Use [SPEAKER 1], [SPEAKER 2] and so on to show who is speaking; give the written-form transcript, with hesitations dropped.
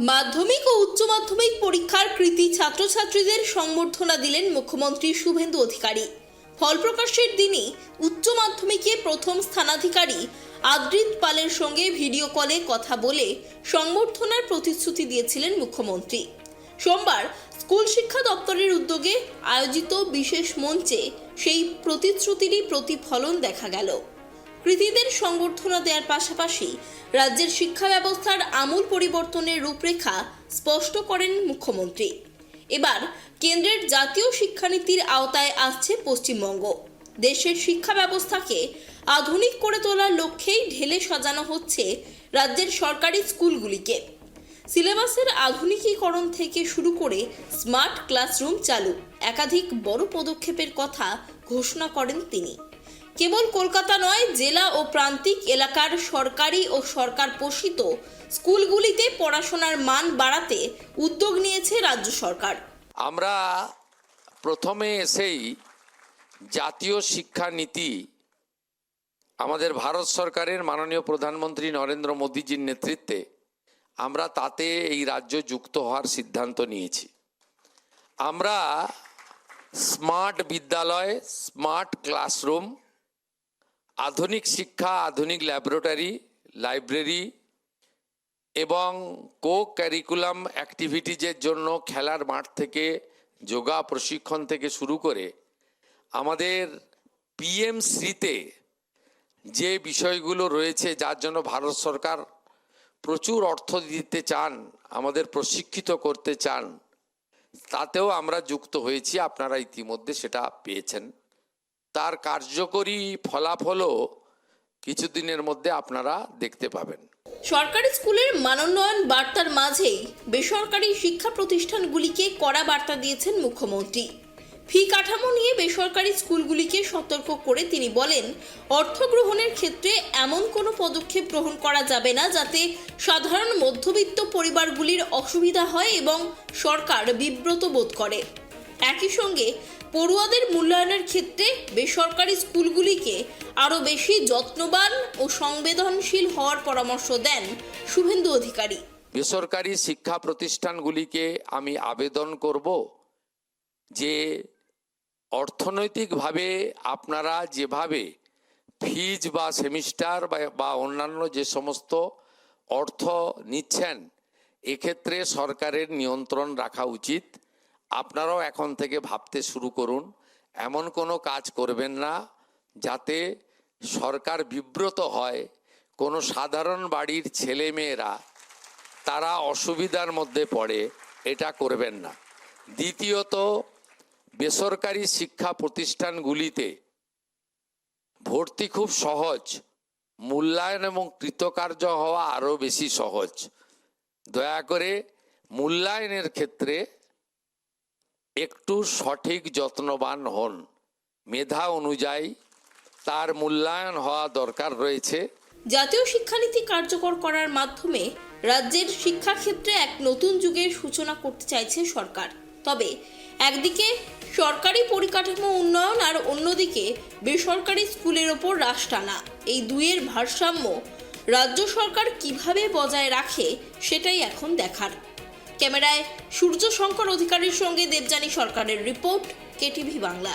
[SPEAKER 1] মাধ্যমিক ও উচ্চ মাধ্যমিক পরীক্ষার কৃতী ছাত্রছাত্রীদের সংবর্ধনা দিলেন মুখ্যমন্ত্রী শুভেন্দু অধিকারী। ফল প্রকাশের দিনই উচ্চ মাধ্যমিকে প্রথম স্থানাধিকারী আদ্রিত পালের সঙ্গে ভিডিও কলে কথা বলে সংবর্ধনার প্রতিশ্রুতি দিয়েছিলেন মুখ্যমন্ত্রী। সোমবার স্কুল শিক্ষা দপ্তরের উদ্যোগে আয়োজিত বিশেষ মঞ্চে সেই প্রতিশ্রুতিরই প্রতিফলন দেখা গেল। কৃতীদের সংবর্ধনা দেওয়ার পাশাপাশি রাজ্যের শিক্ষা ব্যবস্থার আমূল পরিবর্তনের রূপরেখা স্পষ্ট করেন মুখ্যমন্ত্রী। এবার কেন্দ্রের জাতীয় শিক্ষানীতির আওতায় আসছে পশ্চিমবঙ্গ। দেশের শিক্ষা ব্যবস্থাকে আধুনিক করে তোলার লক্ষ্যেই ঢেলে সাজানো হচ্ছে রাজ্যের সরকারি স্কুলগুলিকে। সিলেবাসের আধুনিকীকরণ থেকে শুরু করে স্মার্ট ক্লাসরুম চালু, একাধিক বড় পদক্ষেপের কথা ঘোষণা করেন তিনি। কেবল কলকাতা নয়, জেলা ও প্রান্তিক এলাকার সরকারি ও সরকার পোষিত স্কুলগুলিতে পড়াশোনার মান বাড়াতে উদ্যোগ নিয়েছে রাজ্য সরকার।
[SPEAKER 2] আমরা প্রথমে এসেই জাতীয় শিক্ষানীতি আমাদের ভারত সরকারের মাননীয় প্রধানমন্ত্রী নরেন্দ্র মোদীজির নেতৃত্বে আমরা তাতে এই রাজ্য যুক্ত হওয়ার সিদ্ধান্ত নিয়েছি। আমরা স্মার্ট বিদ্যালয়, স্মার্ট ক্লাসরুম, আধুনিক শিক্ষা, আধুনিক ল্যাবরেটরি, লাইব্রেরি এবং কো ক্যারিকুলাম অ্যাক্টিভিটিজের জন্য খেলার মাঠ থেকে যোগা প্রশিক্ষণ থেকে শুরু করে আমাদের পিএমসিতে যে বিষয়গুলো রয়েছে, যার জন্য ভারত সরকার প্রচুর অর্থ দিতে চান, আমাদের প্রশিক্ষিত করতে চান, তাতেও আমরা যুক্ত হয়েছি। আপনারা ইতিমধ্যে সেটা পেয়েছেন। তার কার্যকরী ফলাফলও কিছুদিনের মধ্যে আপনারা দেখতে পাবেন।
[SPEAKER 1] সরকারি স্কুলের মানোন্নয়ন বার্তার মাঝেই বেসরকারি শিক্ষা প্রতিষ্ঠানগুলিকে কড়া বার্তা দিয়েছেন মুখ্যমন্ত্রী। ফি কাঠামো নিয়ে বেসরকারি স্কুলগুলিকে সতর্ক করে তিনি বলেন, অর্থ গ্রহণের ক্ষেত্রে এমন কোনো পদক্ষেপ গ্রহণ করা যাবে না যাতে সাধারণ মধ্যবিত্ত পরিবারগুলির অসুবিধা হয় এবং সরকার বিব্রত বোধ করে। একই সঙ্গে পড়ুয়াদের মূল্যায়নের ক্ষেত্রে বেসরকারি স্কুলগুলিকে আরও বেশি যত্নবান ও সংবেদনশীল হওয়ার পরামর্শ দেন শুভেন্দু অধিকারী।
[SPEAKER 2] বেসরকারি শিক্ষা প্রতিষ্ঠানগুলিকে আমি আবেদন করব যে অর্থনৈতিকভাবে আপনারা যেভাবে ফিজ বা সেমিস্টার বা অন্যান্য যে সমস্ত অর্থ নিচ্ছেন, এক্ষেত্রে সরকারের নিয়ন্ত্রণ রাখা উচিত। আপনারাও এখন থেকে ভাবতে শুরু করুন, এমন কোনো কাজ করবেন না যাতে সরকার বিব্রত হয়, কোনো সাধারণ বাড়ির ছেলেমেয়েরা তারা অসুবিধার মধ্যে পড়ে, এটা করবেন না। দ্বিতীয়ত, বেসরকারি শিক্ষা প্রতিষ্ঠানগুলিতে ভর্তি খুব সহজ, মূল্যায়ন এবং কৃতকার্য হওয়া আরও বেশি সহজ। দয়া করে মূল্যায়নের ক্ষেত্রে একটু সঠিক যত্নবান হন। মেধা অনুযায়ী তার মূল্যায়ন হওয়া দরকার রয়েছে।
[SPEAKER 1] জাতীয় শিক্ষানীতি কার্যকর করার মাধ্যমে রাজ্যের শিক্ষাক্ষেত্রে এক নতুন যুগের সূচনা করতে চাইছে সরকার। তবে একদিকে সরকারি পরিকাঠামো উন্নয়ন আর অন্যদিকে বেসরকারি স্কুলের ওপর রাশ টানা, এই দুইয়ের ভারসাম্য রাজ্য সরকার কিভাবে বজায় রাখে সেটাই এখন দেখার। ক্যামেরায় সূর্য শঙ্কর অধিকারীর সঙ্গে দেবযানী সরকারের রিপোর্ট, কেটিভি বাংলা।